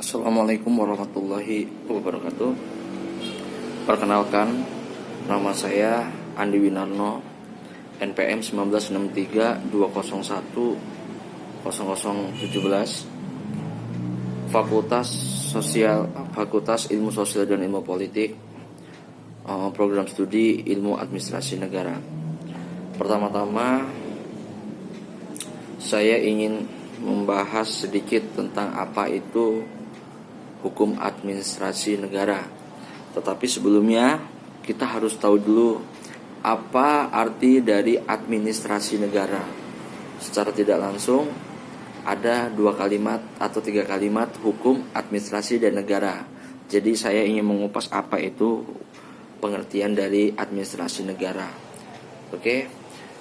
Assalamualaikum warahmatullahi wabarakatuh. Perkenalkan, nama saya Andi Winarno, NPM 1963-201-0017, Fakultas Ilmu Sosial dan Ilmu Politik, Program Studi Ilmu Administrasi Negara. Pertama-tama, saya ingin membahas sedikit tentang apa itu hukum administrasi negara. Tetapi sebelumnya kita harus tahu dulu apa arti dari administrasi negara. Secara tidak langsung ada 2 kalimat atau 3 kalimat hukum administrasi dan negara. Jadi saya ingin mengupas apa itu pengertian dari administrasi negara. Oke.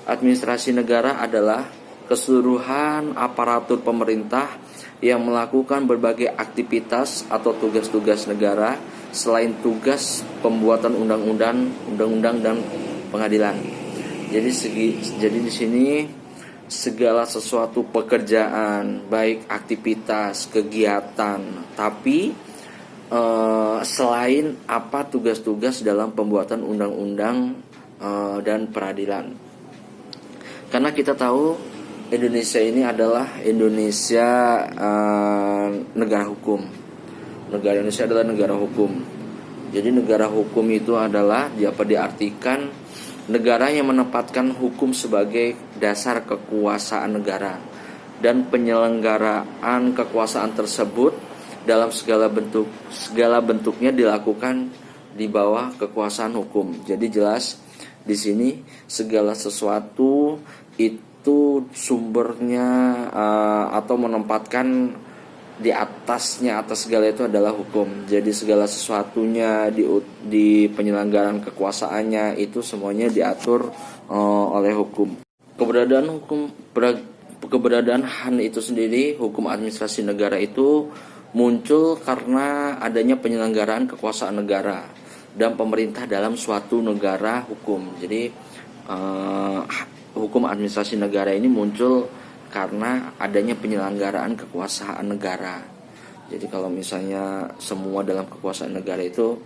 Administrasi negara adalah keseluruhan aparatur pemerintah yang melakukan berbagai aktivitas atau tugas-tugas negara selain tugas pembuatan undang-undang dan pengadilan. Jadi di sini segala sesuatu pekerjaan, baik aktivitas, kegiatan, tapi selain apa tugas-tugas dalam pembuatan undang-undang dan peradilan. Karena kita tahu Indonesia ini adalah negara hukum. Negara Indonesia adalah negara hukum. Jadi negara hukum itu adalah diartikan negara yang menempatkan hukum sebagai dasar kekuasaan negara dan penyelenggaraan kekuasaan tersebut dalam segala bentuknya dilakukan di bawah kekuasaan hukum. Jadi jelas di sini segala sesuatu itu sumbernya atau menempatkan di atas segala itu adalah hukum. Jadi segala sesuatunya di penyelenggaraan kekuasaannya itu semuanya diatur oleh hukum. Keberadaan HAN itu sendiri, hukum administrasi negara itu muncul karena adanya penyelenggaraan kekuasaan negara dan pemerintah dalam suatu negara hukum. Jadi hukum administrasi negara ini muncul karena adanya penyelenggaraan kekuasaan negara. Jadi kalau misalnya semua dalam kekuasaan negara itu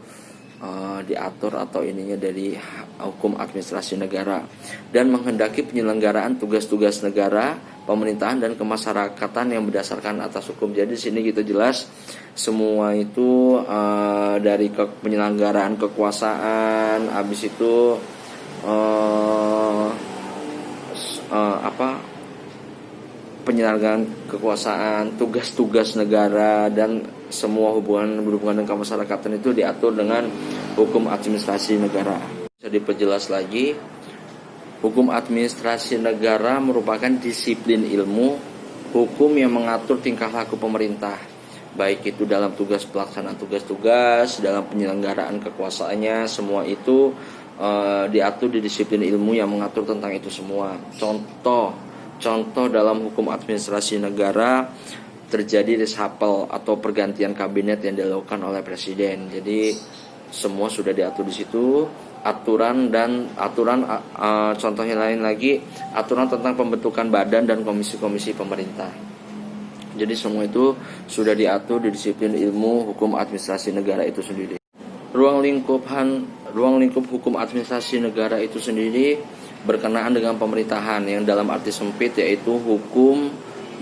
diatur atau ininya dari hukum administrasi negara dan menghendaki penyelenggaraan tugas-tugas negara, pemerintahan dan kemasyarakatan yang berdasarkan atas hukum. Jadi di sini kita jelas semua itu dari penyelenggaraan kekuasaan, habis itu penyelenggaraan kekuasaan, tugas-tugas negara dan semua berhubungan dengan kemasyarakatan itu diatur dengan hukum administrasi negara. Bisa diperjelas lagi, hukum administrasi negara merupakan disiplin ilmu hukum yang mengatur tingkah laku pemerintah, baik itu dalam pelaksanaan tugas-tugas, dalam penyelenggaraan kekuasaannya, semua itu diatur di disiplin ilmu yang mengatur tentang itu semua. Contoh dalam hukum administrasi negara terjadi reshuffle atau pergantian kabinet yang dilakukan oleh presiden. Jadi semua sudah diatur di situ. Aturan contohnya lain lagi, aturan tentang pembentukan badan dan komisi-komisi pemerintah. Jadi semua itu sudah diatur di disiplin ilmu hukum administrasi negara itu sendiri. Ruang lingkup hukum administrasi negara itu sendiri berkenaan dengan pemerintahan yang dalam arti sempit, yaitu hukum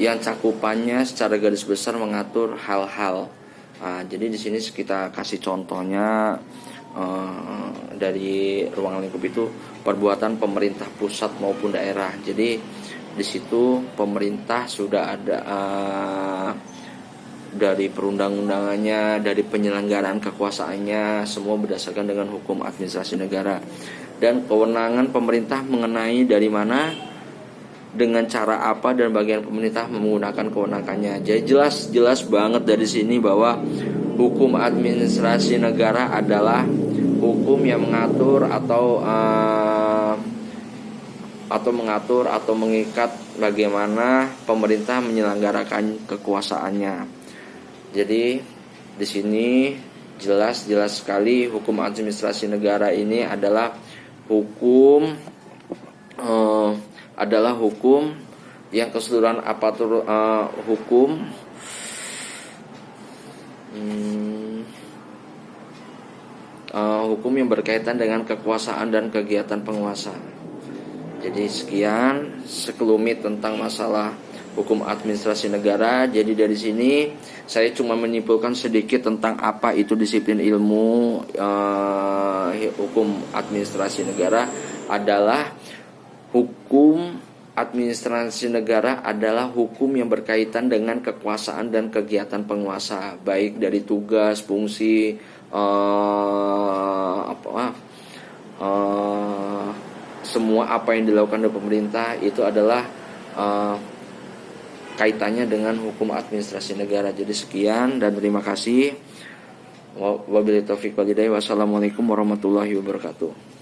yang cakupannya secara garis besar mengatur hal-hal. Jadi di sini kita kasih contohnya dari ruang lingkup itu perbuatan pemerintah pusat maupun daerah. Jadi di situ pemerintah sudah ada dari perundang-undangannya, dari penyelenggaraan kekuasaannya, semua berdasarkan dengan hukum administrasi negara. Dan kewenangan pemerintah mengenai dari mana, dengan cara apa, dan bagian pemerintah menggunakan kewenangannya. Jadi jelas banget dari sini bahwa hukum administrasi negara adalah hukum yang mengatur atau mengikat bagaimana pemerintah menyelenggarakan kekuasaannya. Jadi di sini jelas sekali hukum administrasi negara ini adalah hukum yang keseluruhan aparatur hukum hukum yang berkaitan dengan kekuasaan dan kegiatan penguasa. Jadi sekian sekelumit tentang masalah hukum administrasi negara. Jadi dari sini saya cuma menyimpulkan sedikit tentang apa itu disiplin ilmu hukum administrasi negara adalah hukum administrasi negara adalah hukum yang berkaitan dengan kekuasaan dan kegiatan penguasa, baik dari tugas, fungsi, semua apa yang dilakukan oleh pemerintah itu adalah kaitannya dengan hukum administrasi negara. Jadi sekian dan terima kasih. Wabillahi taufiq wal hidayah. Wassalamualaikum warahmatullahi wabarakatuh.